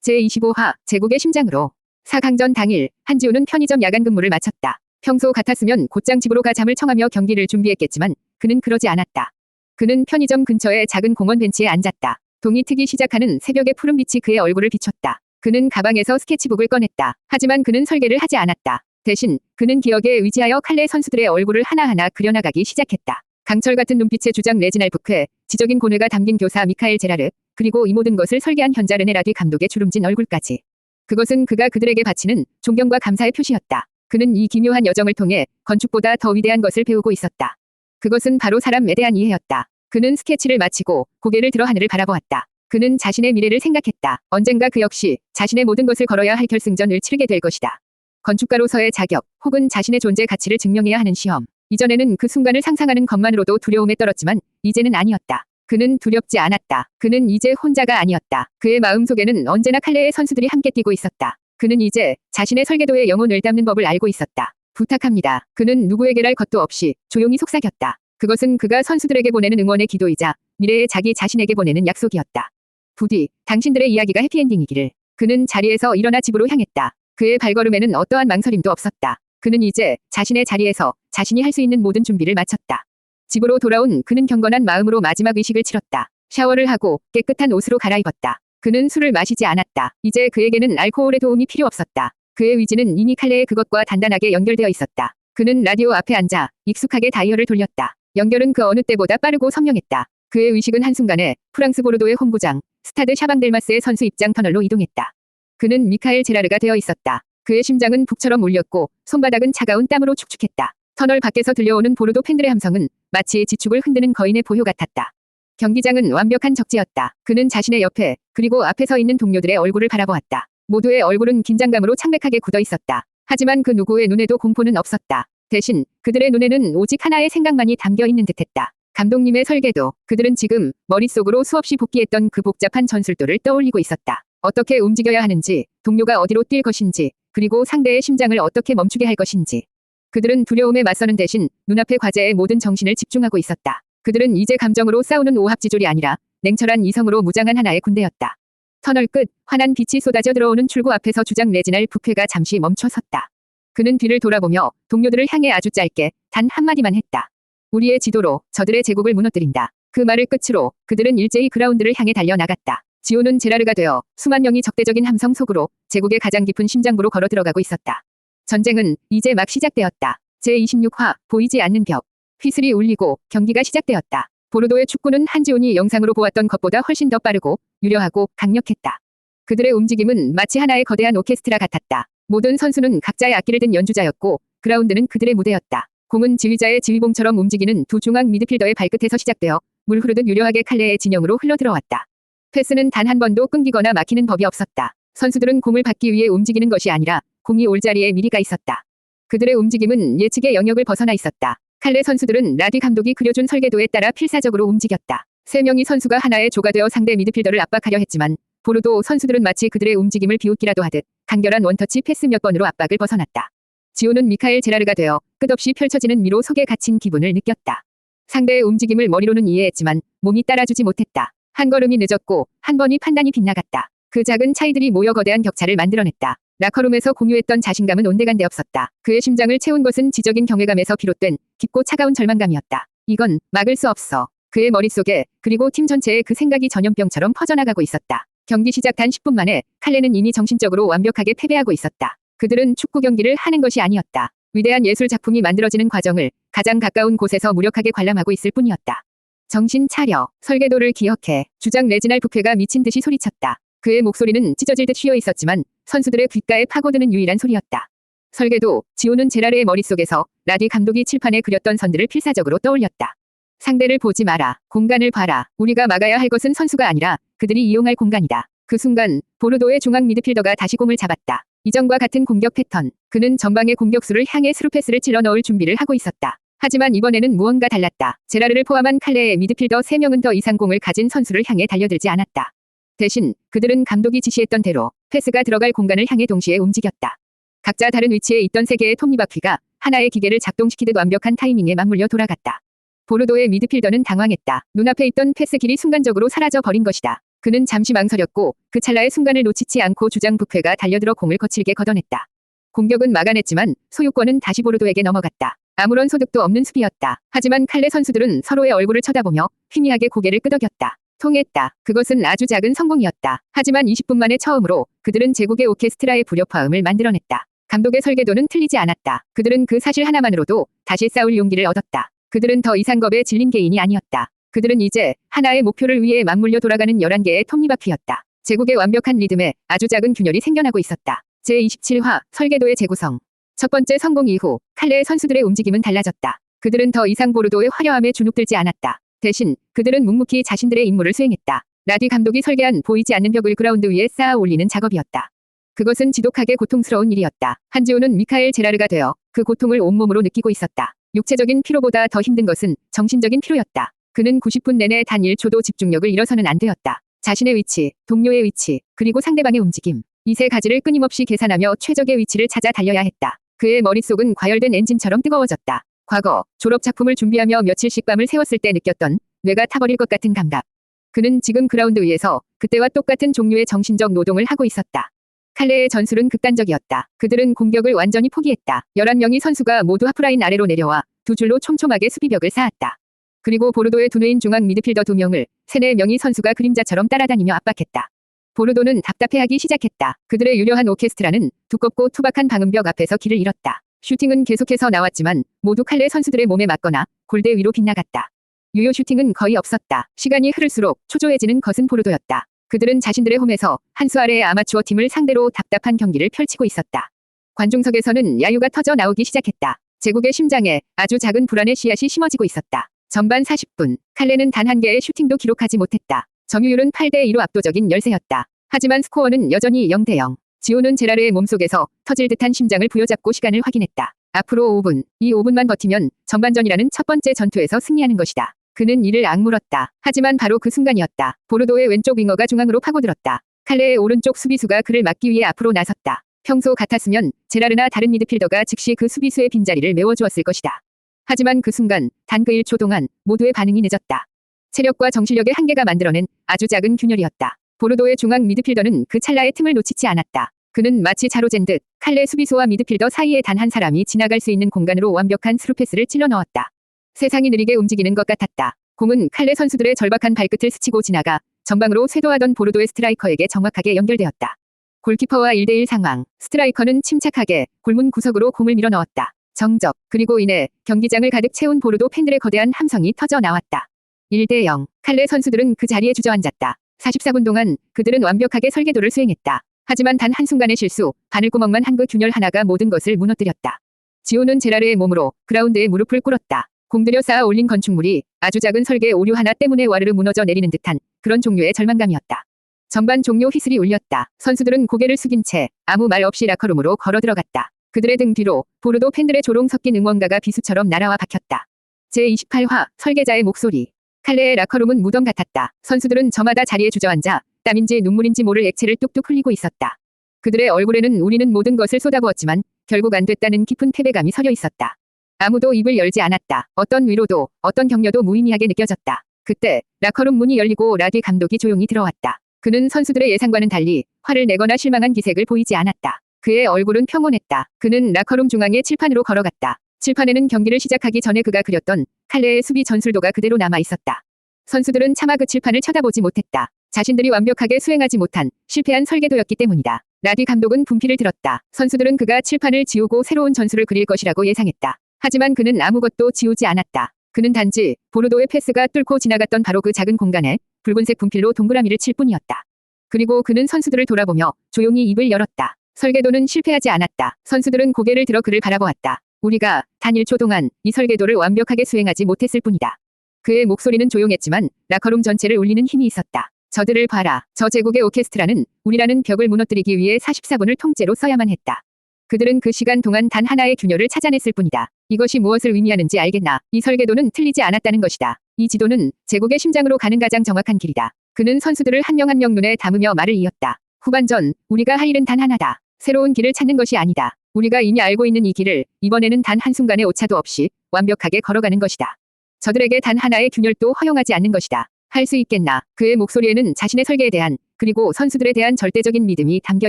제25화 제국의 심장으로 4강전 당일 한지우는 편의점 야간 근무를 마쳤다. 평소 같았으면 곧장 집으로 가 잠을 청하며 경기를 준비했겠지만 그는 그러지 않았다. 그는 편의점 근처의 작은 공원 벤치에 앉았다. 동이 트기 시작하는 새벽의 푸른 빛이 그의 얼굴을 비췄다. 그는 가방에서 스케치북을 꺼냈다. 하지만 그는 설계를 하지 않았다. 대신 그는 기억에 의지하여 칼레 선수들의 얼굴을 하나하나 그려나가기 시작했다. 강철 같은 눈빛의 주장 레지날 부쾌, 지적인 고뇌가 담긴 교사 미카엘 제라르, 그리고 이 모든 것을 설계한 현자 르네 라뒤 감독의 주름진 얼굴까지. 그것은 그가 그들에게 바치는 존경과 감사의 표시였다. 그는 이 기묘한 여정을 통해 건축보다 더 위대한 것을 배우고 있었다. 그것은 바로 사람에 대한 이해였다. 그는 스케치를 마치고 고개를 들어 하늘을 바라보았다. 그는 자신의 미래를 생각했다. 언젠가 그 역시 자신의 모든 것을 걸어야 할 결승전을 치르게 될 것이다. 건축가로서의 자격, 혹은 자신의 존재 가치를 증명해야 하는 시험. 이전에는 그 순간을 상상하는 것만으로도 두려움에 떨었지만 이제는 아니었다. 그는 두렵지 않았다. 그는 이제 혼자가 아니었다. 그의 마음속에는 언제나 칼레의 선수들이 함께 뛰고 있었다. 그는 이제 자신의 설계도의 영혼을 담는 법을 알고 있었다. 부탁합니다. 그는 누구에게 랄 것도 없이 조용히 속삭였다. 그것은 그가 선수들에게 보내는 응원의 기도이자 미래의 자기 자신에게 보내는 약속이었다. 부디 당신들의 이야기가 해피엔딩이기를. 그는 자리에서 일어나 집으로 향했다. 그의 발걸음에는 어떠한 망설임도 없었다. 그는 이제 자신의 자리에서 자신이 할 수 있는 모든 준비를 마쳤다. 집으로 돌아온 그는 경건한 마음으로 마지막 의식을 치렀다. 샤워를 하고 깨끗한 옷으로 갈아입었다. 그는 술을 마시지 않았다. 이제 그에게는 알코올의 도움이 필요 없었다. 그의 의지는 이미 칼레의 그것과 단단하게 연결되어 있었다. 그는 라디오 앞에 앉아 익숙하게 다이얼을 돌렸다. 연결은 그 어느 때보다 빠르고 선명했다. 그의 의식은 한순간에 프랑스 보르도의 홈구장 스타드 샤방델마스의 선수 입장 터널로 이동했다. 그는 미카엘 제라르가 되어 있었다. 그의 심장은 북처럼 울렸고 손바닥은 차가운 땀으로 축축했다. 터널 밖에서 들려오는 보르도 팬들의 함성은 마치 지축을 흔드는 거인의 보효 같았다. 경기장은 완벽한 적지였다. 그는 자신의 옆에 그리고 앞에 서 있는 동료들의 얼굴을 바라보았다. 모두의 얼굴은 긴장감으로 창백하게 굳어 있었다. 하지만 그 누구의 눈에도 공포는 없었다. 대신 그들의 눈에는 오직 하나의 생각만이 담겨 있는 듯했다. 감독님의 설계도. 그들은 지금 머릿속으로 수없이 복기했던 그 복잡한 전술도를 떠올리고 있었다. 어떻게 움직여야 하는지, 동료가 어디로 뛸 것인지, 그리고 상대의 심장을 어떻게 멈추게 할 것인지. 그들은 두려움에 맞서는 대신 눈앞의 과제에 모든 정신을 집중하고 있었다. 그들은 이제 감정으로 싸우는 오합지졸이 아니라 냉철한 이성으로 무장한 하나의 군대였다. 터널 끝, 환한 빛이 쏟아져 들어오는 출구 앞에서 주장 레지날 부쾌가 잠시 멈춰 섰다. 그는 뒤를 돌아보며 동료들을 향해 아주 짧게 단 한마디만 했다. 우리의 지도로 저들의 제국을 무너뜨린다. 그 말을 끝으로 그들은 일제히 그라운드를 향해 달려나갔다. 지오는 제라르가 되어 수만 명이 적대적인 함성 속으로 제국의 가장 깊은 심장부로 걸어 들어가고 있었다. 전쟁은 이제 막 시작되었다. 제26화 보이지 않는 벽. 휘슬이 울리고 경기가 시작되었다. 보르도의 축구는 한지훈이 영상으로 보았던 것보다 훨씬 더 빠르고 유려하고 강력했다. 그들의 움직임은 마치 하나의 거대한 오케스트라 같았다. 모든 선수는 각자의 악기를 든 연주자였고 그라운드는 그들의 무대였다. 공은 지휘자의 지휘봉처럼 움직이는 두 중앙 미드필더의 발끝에서 시작되어 물 흐르듯 유려하게 칼레의 진영으로 흘러들어왔다. 패스는 단 한 번도 끊기거나 막히는 법이 없었다. 선수들은 공을 받기 위해 움직이는 것이 아니라 공이 올 자리에 미리 가 있었다. 그들의 움직임은 예측의 영역을 벗어나 있었다. 칼레 선수들은 라뒤 감독이 그려준 설계도에 따라 필사적으로 움직였다. 세 명의 선수가 하나의 조가 되어 상대 미드필더를 압박하려 했지만 보르도 선수들은 마치 그들의 움직임을 비웃기라도 하듯 간결한 원터치 패스 몇 번으로 압박을 벗어났다. 지오는 미카엘 제라르가 되어 끝없이 펼쳐지는 미로 속에 갇힌 기분을 느꼈다. 상대의 움직임을 머리로는 이해했지만 몸이 따라주지 못했다. 한 걸음이 늦었고 한 번이 판단이 빗나갔다. 그 작은 차이들이 모여 거대한 격차를 만들어냈다. 라커룸에서 공유했던 자신감은 온데간데 없었다. 그의 심장을 채운 것은 지적인 경외감에서 비롯된 깊고 차가운 절망감이었다. 이건 막을 수 없어. 그의 머릿속에 그리고 팀 전체에 그 생각이 전염병처럼 퍼져나가고 있었다. 경기 시작 단 10분 만에 칼레는 이미 정신적으로 완벽하게 패배하고 있었다. 그들은 축구 경기를 하는 것이 아니었다. 위대한 예술 작품이 만들어지는 과정을 가장 가까운 곳에서 무력하게 관람하고 있을 뿐이었다. 정신 차려. 설계도를 기억해. 주장 레지날 부쾌가 미친 듯이 소리쳤다. 그의 목소리는 찢어질 듯 휘어 있었지만 선수들의 귓가에 파고드는 유일한 소리였다. 설계도. 지오는 제라르의 머릿속에서 라디 감독이 칠판에 그렸던 선들을 필사적으로 떠올렸다. 상대를 보지 마라. 공간을 봐라. 우리가 막아야 할 것은 선수가 아니라 그들이 이용할 공간이다. 그 순간 보르도의 중앙 미드필더가 다시 공을 잡았다. 이전과 같은 공격 패턴. 그는 전방의 공격수를 향해 스루패스를 찔러 넣을 준비를 하고 있었다. 하지만 이번에는 무언가 달랐다. 제라르를 포함한 칼레의 미드필더 3명은 더 이상 공을 가진 선수를 향해 달려들지 않았다. 대신 그들은 감독이 지시했던 대로 패스가 들어갈 공간을 향해 동시에 움직였다. 각자 다른 위치에 있던 세 개의 톱니바퀴가 하나의 기계를 작동시키듯 완벽한 타이밍에 맞물려 돌아갔다. 보르도의 미드필더는 당황했다. 눈앞에 있던 패스 길이 순간적으로 사라져 버린 것이다. 그는 잠시 망설였고 그 찰나의 순간을 놓치지 않고 주장 북회가 달려들어 공을 거칠게 걷어냈다. 공격은 막아냈지만 소유권은 다시 보르도에게 넘어갔다. 아무런 소득도 없는 수비였다. 하지만 칼레 선수들은 서로의 얼굴을 쳐다보며 희미하게 고개를 끄덕였다. 통했다. 그것은 아주 작은 성공이었다. 하지만 20분 만에 처음으로 그들은 제국의 오케스트라의 불협화음을 만들어냈다. 감독의 설계도는 틀리지 않았다. 그들은 그 사실 하나만으로도 다시 싸울 용기를 얻었다. 그들은 더 이상 겁에 질린 개인이 아니었다. 그들은 이제 하나의 목표를 위해 맞물려 돌아가는 11개의 톱니바퀴였다. 제국의 완벽한 리듬에 아주 작은 균열이 생겨나고 있었다. 제27화 설계도의 재구성. 첫 번째 성공 이후 칼레의 선수들의 움직임은 달라졌다. 그들은 더 이상 보르도의 화려함에 주눅들지 않았다. 대신 그들은 묵묵히 자신들의 임무를 수행했다. 라디 감독이 설계한 보이지 않는 벽을 그라운드 위에 쌓아 올리는 작업이었다. 그것은 지독하게 고통스러운 일이었다. 한지우는 미카엘 제라르가 되어 그 고통을 온몸으로 느끼고 있었다. 육체적인 피로보다 더 힘든 것은 정신적인 피로였다. 그는 90분 내내 단 1초도 집중력을 잃어서는 안 되었다. 자신의 위치, 동료의 위치, 그리고 상대방의 움직임. 이 세 가지를 끊임없이 계산하며 최적의 위치를 찾아 달려야 했다. 그의 머릿속은 과열된 엔진처럼 뜨거워졌다. 과거, 졸업 작품을 준비하며 며칠씩 밤을 새웠을 때 느꼈던 뇌가 타버릴 것 같은 감각. 그는 지금 그라운드 위에서 그때와 똑같은 종류의 정신적 노동을 하고 있었다. 칼레의 전술은 극단적이었다. 그들은 공격을 완전히 포기했다. 11명의 선수가 모두 하프라인 아래로 내려와 두 줄로 촘촘하게 수비벽을 쌓았다. 그리고 보르도의 두뇌인 중앙 미드필더 2명을 3, 4명의 선수가 그림자처럼 따라다니며 압박했다. 보르도는 답답해하기 시작했다. 그들의 유려한 오케스트라는 두껍고 투박한 방음벽 앞에서 길을 잃었다. 슈팅은 계속해서 나왔지만 모두 칼레 선수들의 몸에 맞거나 골대 위로 빗나갔다. 유효 슈팅은 거의 없었다. 시간이 흐를수록 초조해지는 것은 보르도였다. 그들은 자신들의 홈에서 한 수 아래의 아마추어 팀을 상대로 답답한 경기를 펼치고 있었다. 관중석에서는 야유가 터져 나오기 시작했다. 제국의 심장에 아주 작은 불안의 씨앗이 심어지고 있었다. 전반 40분, 칼레는 단 한 개의 슈팅도 기록하지 못했다. 점유율은 8대2로 압도적인 열세였다. 하지만 스코어는 여전히 0대0. 지오는 제라르의 몸속에서 터질 듯한 심장을 부여잡고 시간을 확인했다. 앞으로 5분, 이 5분만 버티면 전반전이라는 첫 번째 전투에서 승리하는 것이다. 그는 이를 악물었다. 하지만 바로 그 순간이었다. 보르도의 왼쪽 윙어가 중앙으로 파고들었다. 칼레의 오른쪽 수비수가 그를 막기 위해 앞으로 나섰다. 평소 같았으면 제라르나 다른 미드필더가 즉시 그 수비수의 빈자리를 메워주었을 것이다. 하지만 그 순간, 단 그 1초 동안 모두의 반응이 늦었다. 체력과 정신력의 한계가 만들어낸 아주 작은 균열이었다. 보르도의 중앙 미드필더는 그 찰나의 틈을 놓치지 않았다. 그는 마치 자로잰 듯 칼레 수비수와 미드필더 사이에 단 한 사람이 지나갈 수 있는 공간으로 완벽한 스루 패스를 찔러 넣었다. 세상이 느리게 움직이는 것 같았다. 공은 칼레 선수들의 절박한 발끝을 스치고 지나가 전방으로 쇄도하던 보르도의 스트라이커에게 정확하게 연결되었다. 골키퍼와 1대1 상황. 스트라이커는 침착하게 골문 구석으로 공을 밀어 넣었다. 정적. 그리고 이내 경기장을 가득 채운 보르도 팬들의 거대한 함성이 터져 나왔다. 1대0. 칼레 선수들은 그 자리에 주저앉았다. 44분 동안 그들은 완벽하게 설계도를 수행했다. 하지만 단 한순간의 실수, 바늘구멍만 한 그 균열 하나가 모든 것을 무너뜨렸다. 지오는 제라르의 몸으로 그라운드에 무릎을 꿇었다. 공들여 쌓아 올린 건축물이 아주 작은 설계 오류 하나 때문에 와르르 무너져 내리는 듯한 그런 종류의 절망감이었다. 전반 종료 휘슬이 울렸다. 선수들은 고개를 숙인 채 아무 말 없이 라커룸으로 걸어 들어갔다. 그들의 등 뒤로 보르도 팬들의 조롱 섞인 응원가가 비수처럼 날아와 박혔다. 제28화 설계자의 목소리. 칼레의 라커룸은 무덤 같았다. 선수들은 저마다 자리에 주저앉아 땀인지 눈물인지 모를 액체를 뚝뚝 흘리고 있었다. 그들의 얼굴에는 우리는 모든 것을 쏟아부었지만 결국 안 됐다는 깊은 패배감이 서려 있었다. 아무도 입을 열지 않았다. 어떤 위로도 어떤 격려도 무의미하게 느껴졌다. 그때 라커룸 문이 열리고 라디 감독이 조용히 들어왔다. 그는 선수들의 예상과는 달리 화를 내거나 실망한 기색을 보이지 않았다. 그의 얼굴은 평온했다. 그는 라커룸 중앙의 칠판으로 걸어갔다. 칠판에는 경기를 시작하기 전에 그가 그렸던 칼레의 수비 전술도가 그대로 남아 있었다. 선수들은 차마 그 칠판을 쳐다보지 못했다. 자신들이 완벽하게 수행하지 못한 실패한 설계도였기 때문이다. 라디 감독은 분필을 들었다. 선수들은 그가 칠판을 지우고 새로운 전술을 그릴 것이라고 예상했다. 하지만 그는 아무것도 지우지 않았다. 그는 단지 보르도의 패스가 뚫고 지나갔던 바로 그 작은 공간에 붉은색 분필로 동그라미를 칠 뿐이었다. 그리고 그는 선수들을 돌아보며 조용히 입을 열었다. 설계도는 실패하지 않았다. 선수들은 고개를 들어 그를 바라보았다. 우리가 단 1초 동안 이 설계도를 완벽하게 수행하지 못했을 뿐이다. 그의 목소리는 조용했지만 라커룸 전체를 울리는 힘이 있었다. 저들을 봐라. 저 제국의 오케스트라는 우리라는 벽을 무너뜨리기 위해 44분을 통째로 써야만 했다. 그들은 그 시간 동안 단 하나의 균열을 찾아냈을 뿐이다. 이것이 무엇을 의미하는지 알겠나? 이 설계도는 틀리지 않았다는 것이다. 이 지도는 제국의 심장으로 가는 가장 정확한 길이다. 그는 선수들을 한 명 한 명 눈에 담으며 말을 이었다. 후반전, 우리가 할 일은 단 하나다. 새로운 길을 찾는 것이 아니다. 우리가 이미 알고 있는 이 길을 이번에는 단 한순간의 오차도 없이 완벽하게 걸어가는 것이다. 저들에게 단 하나의 균열도 허용하지 않는 것이다. 할 수 있겠나. 그의 목소리에는 자신의 설계에 대한 그리고 선수들에 대한 절대적인 믿음이 담겨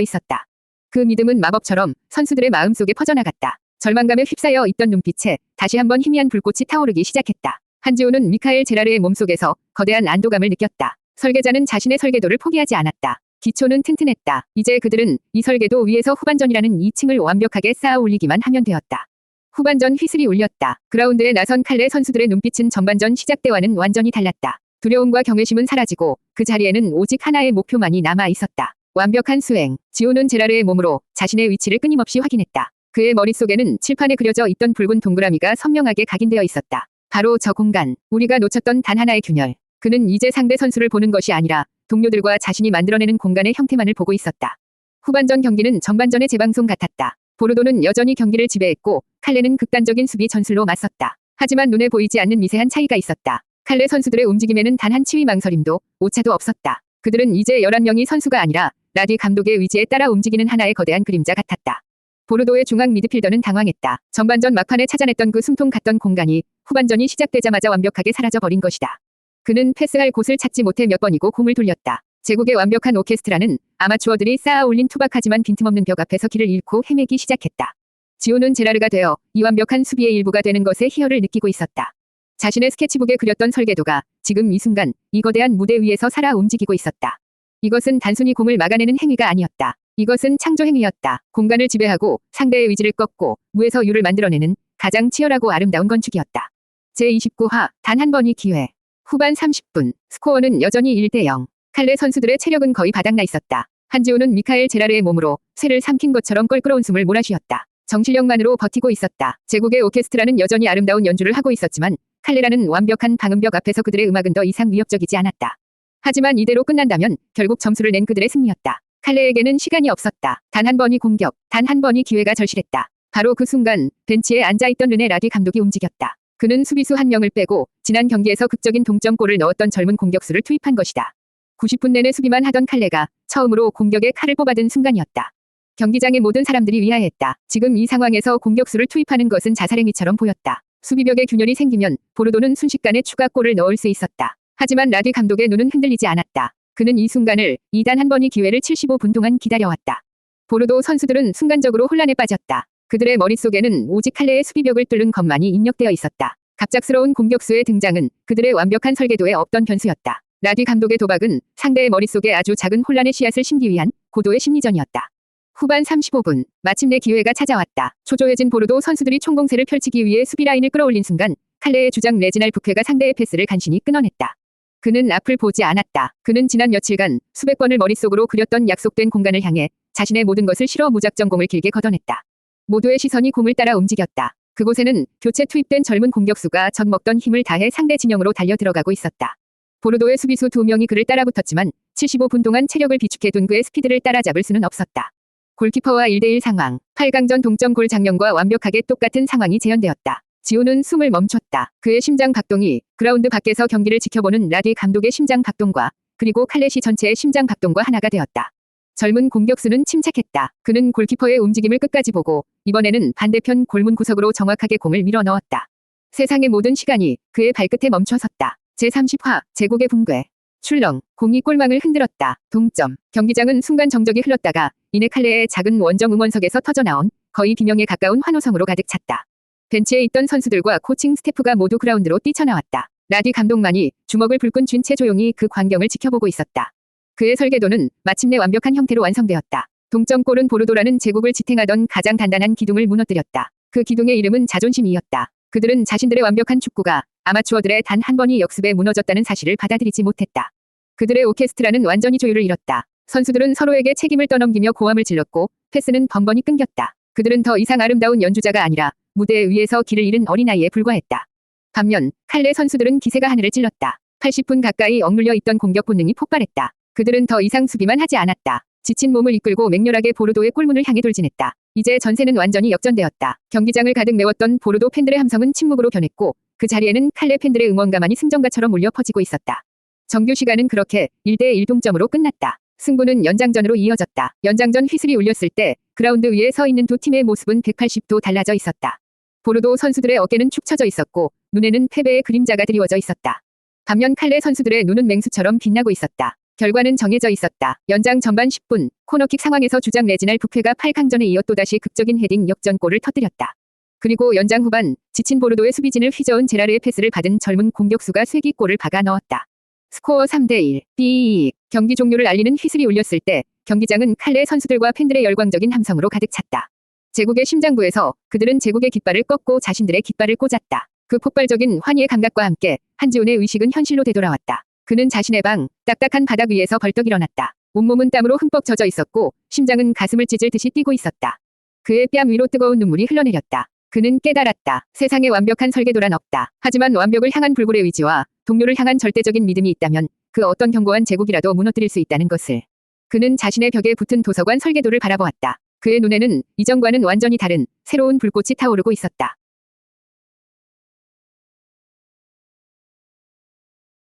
있었다. 그 믿음은 마법처럼 선수들의 마음속에 퍼져나갔다. 절망감에 휩싸여 있던 눈빛에 다시 한번 희미한 불꽃이 타오르기 시작했다. 한지호는 미카엘 제라르의 몸속에서 거대한 안도감을 느꼈다. 설계자는 자신의 설계도를 포기하지 않았다. 기초는 튼튼했다. 이제 그들은 이 설계도 위에서 후반전이라는 2층을 완벽하게 쌓아 올리기만 하면 되었다. 후반전 휘슬이 울렸다. 그라운드에 나선 칼레 선수들의 눈빛은 전반전 시작 때와는 완전히 달랐다. 두려움과 경외심은 사라지고 그 자리에는 오직 하나의 목표만이 남아 있었다. 완벽한 수행. 지호는 제라르의 몸으로 자신의 위치를 끊임없이 확인했다. 그의 머릿속에는 칠판에 그려져 있던 붉은 동그라미가 선명하게 각인되어 있었다. 바로 저 공간, 우리가 놓쳤던 단 하나의 균열. 그는 이제 상대 선수를 보는 것이 아니라 동료들과 자신이 만들어내는 공간의 형태만을 보고 있었다. 후반전 경기는 전반전의 재방송 같았다. 보르도는 여전히 경기를 지배했고 칼레는 극단적인 수비 전술로 맞섰다. 하지만 눈에 보이지 않는 미세한 차이가 있었다. 칼레 선수들의 움직임에는 단 한 치위 망설임도 오차도 없었다. 그들은 이제 11명이 선수가 아니라 라디 감독의 의지에 따라 움직이는 하나의 거대한 그림자 같았다. 보르도의 중앙 미드필더는 당황했다. 전반전 막판에 찾아냈던 그 숨통 같던 공간이 후반전이 시작되자마자 완벽하게 사라져버린 것이다. 그는 패스할 곳을 찾지 못해 몇 번이고 공을 돌렸다. 제국의 완벽한 오케스트라는 아마추어들이 쌓아 올린 투박하지만 빈틈없는 벽 앞에서 길을 잃고 헤매기 시작했다. 지호는 제라르가 되어 이 완벽한 수비의 일부가 되는 것에 희열을 느끼고 있었다. 자신의 스케치북에 그렸던 설계도가 지금 이 순간 이 거대한 무대 위에서 살아 움직이고 있었다. 이것은 단순히 공을 막아내는 행위가 아니었다. 이것은 창조 행위였다. 공간을 지배하고 상대의 의지를 꺾고 무에서 유를 만들어내는 가장 치열하고 아름다운 건축이었다. 제29화 단 한 번의 기회. 후반 30분 스코어는 여전히 1대0. 칼레 선수들의 체력은 거의 바닥나 있었다. 한지호는 미카엘 제라르의 몸으로 쇠를 삼킨 것처럼 껄끄러운 숨을 몰아쉬었다. 정실력만으로 버티고 있었다. 제국의 오케스트라는 여전히 아름다운 연주를 하고 있었지만 칼레라는 완벽한 방음벽 앞에서 그들의 음악은 더 이상 위협적이지 않았다. 하지만 이대로 끝난다면 결국 점수를 낸 그들의 승리였다. 칼레에게는 시간이 없었다. 단 한 번의 공격, 단 한 번의 기회가 절실했다. 바로 그 순간 벤치에 앉아있던 르네 라디 감독이 움직였다. 그는 수비수 한 명을 빼고 지난 경기에서 극적인 동점골을 넣었던 젊은 공격수를 투입한 것이다. 90분 내내 수비만 하던 칼레가 처음으로 공격에 칼을 뽑아든 순간이었다. 경기장의 모든 사람들이 위하했다. 지금 이 상황에서 공격수를 투입하는 것은 자살행위처럼 보였다. 수비벽에 균열이 생기면 보르도는 순식간에 추가골을 넣을 수 있었다. 하지만 라디 감독의 눈은 흔들리지 않았다. 그는 이 순간을 이 단 한 번의 기회를 75분 동안 기다려왔다. 보르도 선수들은 순간적으로 혼란에 빠졌다. 그들의 머릿속에는 오직 칼레의 수비벽을 뚫는 것만이 입력되어 있었다. 갑작스러운 공격수의 등장은 그들의 완벽한 설계도에 없던 변수였다. 라디 감독의 도박은 상대의 머릿속에 아주 작은 혼란의 씨앗을 심기 위한 고도의 심리전이었다. 후반 35분 마침내 기회가 찾아왔다. 초조해진 보르도 선수들이 총공세를 펼치기 위해 수비 라인을 끌어올린 순간 칼레의 주장 레지날 부케가 상대의 패스를 간신히 끊어냈다. 그는 앞을 보지 않았다. 그는 지난 며칠간 수백 번을 머릿속으로 그렸던 약속된 공간을 향해 자신의 모든 것을 실어 무작정 공을 길게 걷어냈다. 모두의 시선이 공을 따라 움직였다. 그곳에는 교체 투입된 젊은 공격수가 젖 먹던 힘을 다해 상대 진영으로 달려 들어가고 있었다. 보르도의 수비수 2명이 그를 따라붙었지만 75분 동안 체력을 비축해둔 그의 스피드를 따라잡을 수는 없었다. 골키퍼와 1대1 상황, 8강전 동점골 장면과 완벽하게 똑같은 상황이 재현되었다. 지호는 숨을 멈췄다. 그의 심장 박동이 그라운드 밖에서 경기를 지켜보는 라디 감독의 심장 박동과 그리고 칼레시 전체의 심장 박동과 하나가 되었다. 젊은 공격수는 침착했다. 그는 골키퍼의 움직임을 끝까지 보고 이번에는 반대편 골문 구석으로 정확하게 공을 밀어 넣었다. 세상의 모든 시간이 그의 발끝에 멈춰 섰다. 제30화 제국의 붕괴. 출렁, 공이 골망을 흔들었다. 동점. 경기장은 순간 정적이 흘렀다가 이내 칼레의 작은 원정 응원석에서 터져나온 거의 비명에 가까운 환호성으로 가득 찼다. 벤치에 있던 선수들과 코칭 스태프가 모두 그라운드로 뛰쳐나왔다. 라디 감독만이 주먹을 불끈 쥔 채 조용히 그 광경을 지켜보고 있었다. 그의 설계도는 마침내 완벽한 형태로 완성되었다. 동점골은 보르도라는 제국을 지탱하던 가장 단단한 기둥을 무너뜨렸다. 그 기둥의 이름은 자존심이었다. 그들은 자신들의 완벽한 축구가 아마추어들의 단 한 번의 역습에 무너졌다는 사실을 받아들이지 못했다. 그들의 오케스트라는 완전히 조율을 잃었다. 선수들은 서로에게 책임을 떠넘기며 고함을 질렀고 패스는 번번이 끊겼다. 그들은 더 이상 아름다운 연주자가 아니라 무대 위에서 길을 잃은 어린아이에 불과했다. 반면 칼레 선수들은 기세가 하늘을 찔렀다. 80분 가까이 억눌려 있던 공격 본능이 폭발했다. 그들은 더 이상 수비만 하지 않았다. 지친 몸을 이끌고 맹렬하게 보르도의 골문을 향해 돌진했다. 이제 전세는 완전히 역전되었다. 경기장을 가득 메웠던 보르도 팬들의 함성은 침묵으로 변했고 그 자리에는 칼레 팬들의 응원가만이 승전가처럼 울려 퍼지고 있었다. 정규 시간은 그렇게 1대1 동점으로 끝났다. 승부는 연장전으로 이어졌다. 연장전 휘슬이 울렸을 때 그라운드 위에 서 있는 두 팀의 모습은 180도 달라져 있었다. 보르도 선수들의 어깨는 축 처져 있었고 눈에는 패배의 그림자가 드리워져 있었다. 반면 칼레 선수들의 눈은 맹수처럼 빛나고 있었다. 결과는 정해져 있었다. 연장 전반 10분, 코너킥 상황에서 주장 레지날 부케가 8강전에 이어 또다시 극적인 헤딩 역전골을 터뜨렸다. 그리고 연장 후반, 지친 보르도의 수비진을 휘저은 제라르의 패스를 받은 젊은 공격수가 쐐기골을 박아 넣었다. 스코어 3대1, B2. 경기 종료를 알리는 휘슬이 울렸을 때 경기장은 칼레 선수들과 팬들의 열광적인 함성으로 가득 찼다. 제국의 심장부에서 그들은 제국의 깃발을 꺾고 자신들의 깃발을 꽂았다. 그 폭발적인 환희의 감각과 함께 한지훈의 의식은 현실로 되돌아왔다. 그는 자신의 방, 딱딱한 바닥 위에서 벌떡 일어났다. 온몸은 땀으로 흠뻑 젖어 있었고 심장은 가슴을 찢을 듯이 뛰고 있었다. 그의 뺨 위로 뜨거운 눈물이 흘러내렸다. 그는 깨달았다. 세상에 완벽한 설계도란 없다. 하지만 완벽을 향한 불굴의 의지와 동료를 향한 절대적인 믿음이 있다면 그 어떤 견고한 제국이라도 무너뜨릴 수 있다는 것을. 그는 자신의 벽에 붙은 도서관 설계도를 바라보았다. 그의 눈에는 이전과는 완전히 다른 새로운 불꽃이 타오르고 있었다.